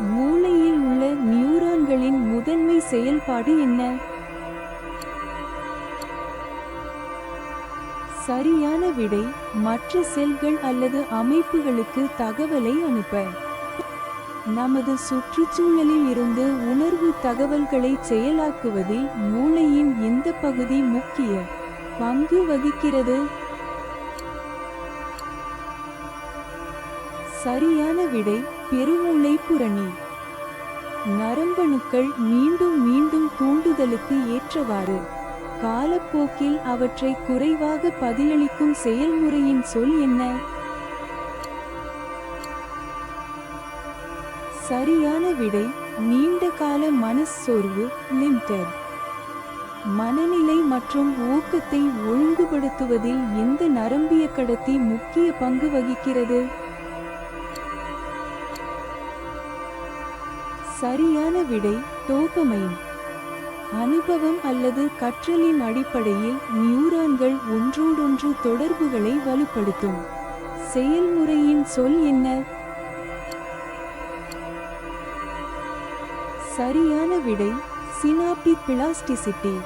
மூளையில் உள்ள நியூரான்களின் முதன்மை செயல்பாடு என்ன? சரியான விடை மற்ற செல்கள் அல்லது அமைப்புகளுக்கு தகவலை அனுப்ப. நமது சுற்றுச்சூழலில் இருந்து உணர்வு தகவல்களை செயலாக்குவதில் மூளையின் எந்த பகுதி முக்கிய பங்கு வகிக்கிறது? சரியான விடை பெருமூளை புரணி. நரம்பணுக்கள் மீண்டும் மீண்டும் தூண்டுதலுக்கு ஏற்றவாறு காலப்போக்கில் அவற்றை குறைவாக பதிலளிக்கும் செயல்முறையின் சொல் என்ன? சரியான விடை நீண்ட கால மனச்சோர்வு லிமிடெட். மனநிலை மற்றும் ஊக்கத்தை ஒழுங்குபடுத்துவதில் எந்த நரம்பிய கடத்தி முக்கிய பங்கு வகிக்கிறது? சரியான விடை டோபமைன். அனுபவம் அல்லது கற்றலின் அடிப்படையில் நியூரான்கள் ஒன்றோடொன்று தொடர்புகளை வலுப்படுத்தும் செயல்முறையின் சொல் என்ன? சரியான விடை சினாப்டிக் பிளாஸ்டிசிட்டி.